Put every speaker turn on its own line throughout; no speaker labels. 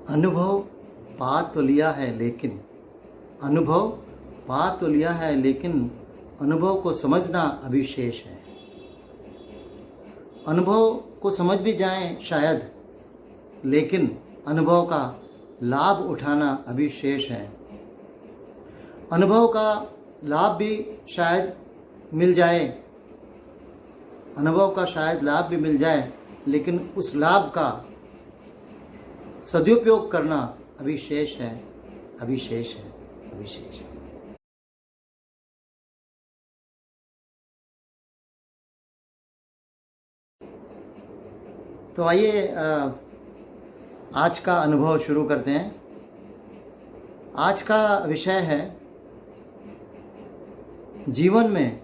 अनुभव पा तो लिया है लेकिन अनुभव पा तो लिया है लेकिन अनुभव को समझना अभी शेष है। अनुभव को समझ भी जाएं शायद, लेकिन अनुभव का लाभ उठाना अभी शेष है। अनुभव का लाभ भी शायद मिल जाए, अनुभव का शायद लाभ भी मिल जाए, लेकिन उस लाभ का सदुपयोग करना अभी शेष है, अभी शेष है, अभी शेष है। तो आइए आज का अनुभव शुरू करते हैं। आज का विषय है जीवन में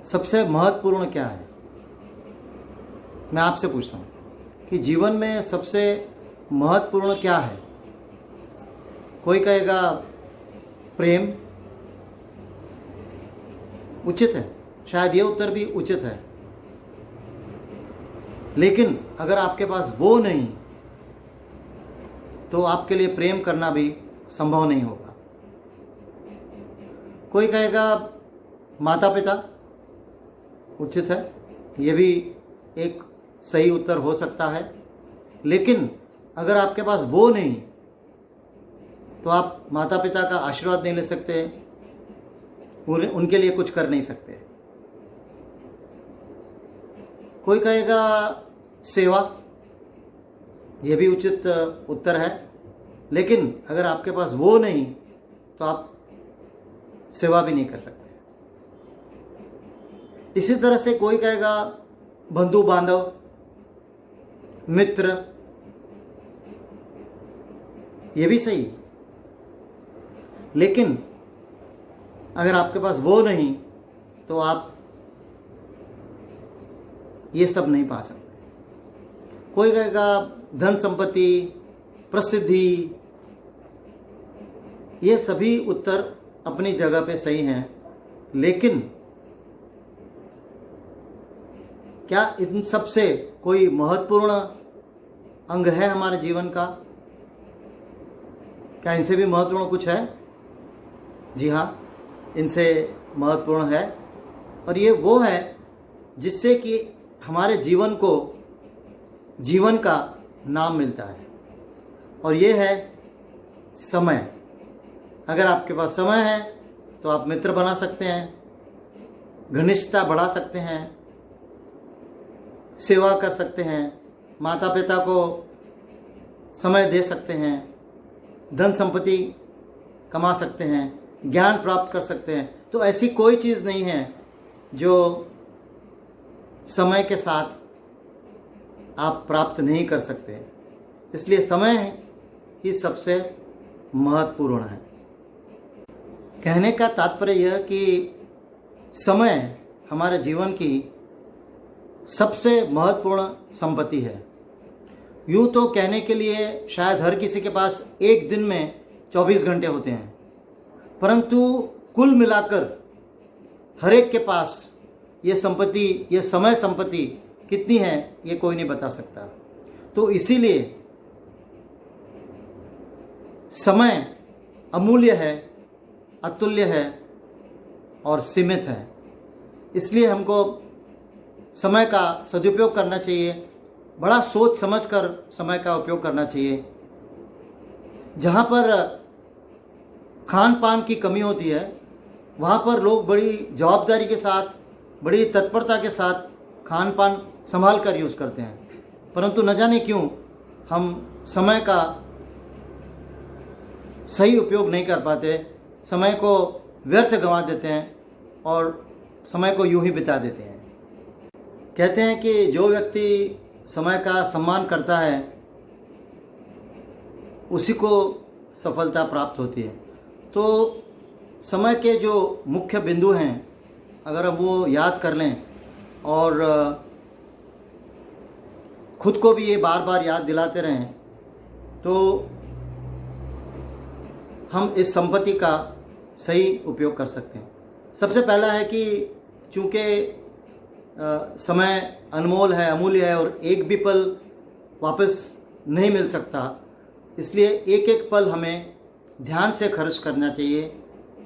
सबसे महत्वपूर्ण क्या है। मैं आपसे पूछता हूँ कि जीवन में सबसे महत्वपूर्ण क्या है। कोई कहेगा प्रेम, उचित है, शायद ये उत्तर भी उचित है, लेकिन अगर आपके पास वो नहीं तो आपके लिए प्रेम करना भी संभव नहीं होगा। कोई कहेगा माता पिता, उचित है, ये भी एक सही उत्तर हो सकता है, लेकिन अगर आपके पास वो नहीं तो आप माता पिता का आशीर्वाद नहीं ले सकते, उनके लिए कुछ कर नहीं सकते। कोई कहेगा सेवा, ये भी उचित उत्तर है, लेकिन अगर आपके पास वो नहीं तो आप सेवा भी नहीं कर सकते। इसी तरह से कोई कहेगा बंधु बांधव, मित्र, ये भी सही, लेकिन अगर आपके पास वो नहीं तो आप ये सब नहीं पा सकते। कोई कहेगा धन संपत्ति, प्रसिद्धि, ये सभी उत्तर अपनी जगह पे सही हैं, लेकिन क्या इन सब से कोई महत्वपूर्ण अंग है हमारे जीवन का? क्या इनसे भी महत्वपूर्ण कुछ है? जी हाँ, इनसे महत्वपूर्ण है, और ये वो है जिससे कि हमारे जीवन को जीवन का नाम मिलता है, और ये है समय। अगर आपके पास समय है तो आप मित्र बना सकते हैं, घनिष्ठता बढ़ा सकते हैं, सेवा कर सकते हैं, माता पिता को समय दे सकते हैं, धन संपत्ति कमा सकते हैं, ज्ञान प्राप्त कर सकते हैं। तो ऐसी कोई चीज़ नहीं है जो समय के साथ आप प्राप्त नहीं कर सकते। इसलिए समय ही सबसे महत्वपूर्ण है। कहने का तात्पर्य यह कि समय हमारे जीवन की सबसे महत्वपूर्ण संपत्ति है। यूँ तो कहने के लिए शायद हर किसी के पास एक दिन में 24 घंटे होते हैं, परंतु कुल मिलाकर हर एक के पास ये संपत्ति, ये समय संपत्ति कितनी है ये कोई नहीं बता सकता। तो इसीलिए समय अमूल्य है, अतुल्य है और सीमित है। इसलिए हमको समय का सदुपयोग करना चाहिए, बड़ा सोच समझकर समय का उपयोग करना चाहिए। जहाँ पर खान पान की कमी होती है वहाँ पर लोग बड़ी जवाबदारी के साथ, बड़ी तत्परता के साथ खान पान संभाल कर यूज़ करते हैं, परंतु न जाने क्यों हम समय का सही उपयोग नहीं कर पाते, समय को व्यर्थ गंवा देते हैं और समय को यूं ही बिता देते हैं। कहते हैं कि जो व्यक्ति समय का सम्मान करता है उसी को सफलता प्राप्त होती है। तो समय के जो मुख्य बिंदु हैं अगर हम वो याद कर लें और खुद को भी ये बार बार याद दिलाते रहें तो हम इस संपत्ति का सही उपयोग कर सकते हैं। सबसे पहला है कि चूँकि समय अनमोल है, अमूल्य है और एक भी पल वापस नहीं मिल सकता। इसलिए एक एक पल हमें ध्यान से खर्च करना चाहिए,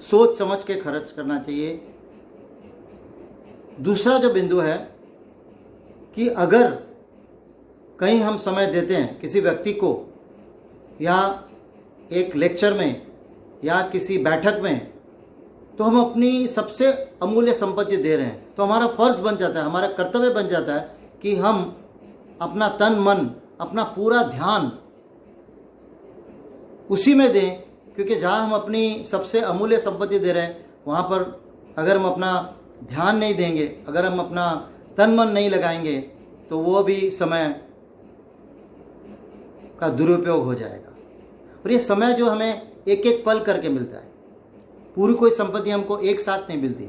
सोच समझ के खर्च करना चाहिए। दूसरा जो बिंदु है कि अगर कहीं हम समय देते हैं किसी व्यक्ति को, या एक लेक्चर में या किसी बैठक में, तो हम अपनी सबसे अमूल्य संपत्ति दे रहे हैं। तो हमारा फर्ज बन जाता है, हमारा कर्तव्य बन जाता है कि हम अपना तन मन, अपना पूरा ध्यान उसी में दें, क्योंकि जहाँ हम अपनी सबसे अमूल्य संपत्ति दे रहे हैं वहाँ पर अगर हम अपना ध्यान नहीं देंगे, अगर हम अपना तन मन नहीं लगाएंगे, तो वो भी समय का दुरुपयोग हो जाएगा। और ये समय जो हमें एक एक पल करके मिलता है, पूरी कोई संपत्ति हमको एक साथ नहीं मिलती।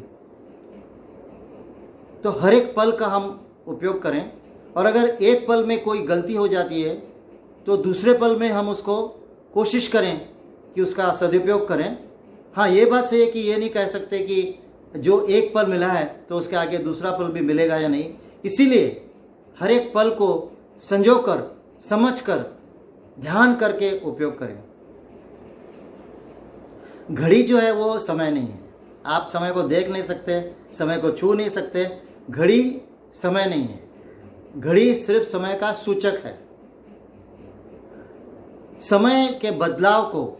तो हर एक पल का हम उपयोग करें, और अगर एक पल में कोई गलती हो जाती है तो दूसरे पल में हम उसको कोशिश करें कि उसका सदुपयोग करें। हाँ, ये बात सही है कि ये नहीं कह सकते कि जो एक पल मिला है तो उसके आगे दूसरा पल भी मिलेगा या नहीं। इसीलिए हर एक पल को संजो कर, समझ कर, ध्यान करके उपयोग करें। घड़ी जो है वो समय नहीं है। आप समय को देख नहीं सकते, समय को छू नहीं सकते। घड़ी समय नहीं है। घड़ी सिर्फ समय का सूचक है। समय के बदलाव को,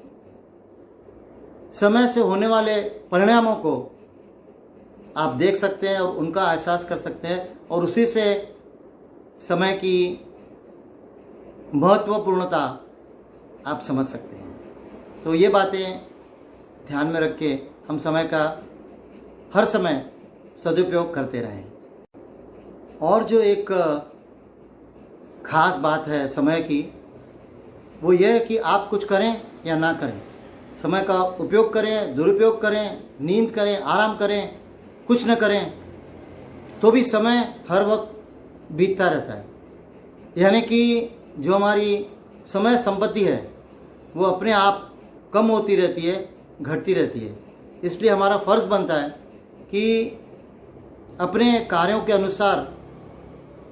समय से होने वाले परिणामों को आप देख सकते हैं और उनका एहसास कर सकते हैं, और उसी से समय की महत्वपूर्णता आप समझ सकते हैं। तो ये बातें ध्यान में रख के हम समय का हर समय सदुपयोग करते रहें। और जो एक खास बात है समय की, वो ये है कि आप कुछ करें या ना करें, समय का उपयोग करें, दुरुपयोग करें, नींद करें, आराम करें, कुछ न करें, तो भी समय हर वक्त बीतता रहता है। यानी कि जो हमारी समय संपत्ति है वो अपने आप कम होती रहती है, घटती रहती है। इसलिए हमारा फ़र्ज़ बनता है कि अपने कार्यों के अनुसार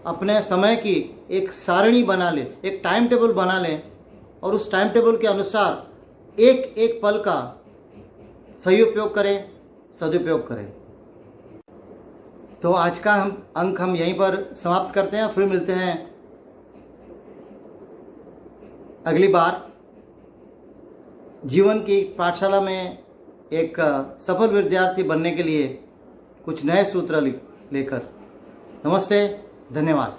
अपने समय की एक सारणी बना लें, एक टाइम टेबल बना लें, और उस टाइम टेबल के अनुसार एक एक पल का सही उपयोग करें, सदुपयोग करें। तो आज का अंक हम यहीं पर समाप्त करते हैं। फिर मिलते हैं अगली बार जीवन की पाठशाला में एक सफल विद्यार्थी बनने के लिए कुछ नए सूत्र लेकर। नमस्ते, धन्यवाद।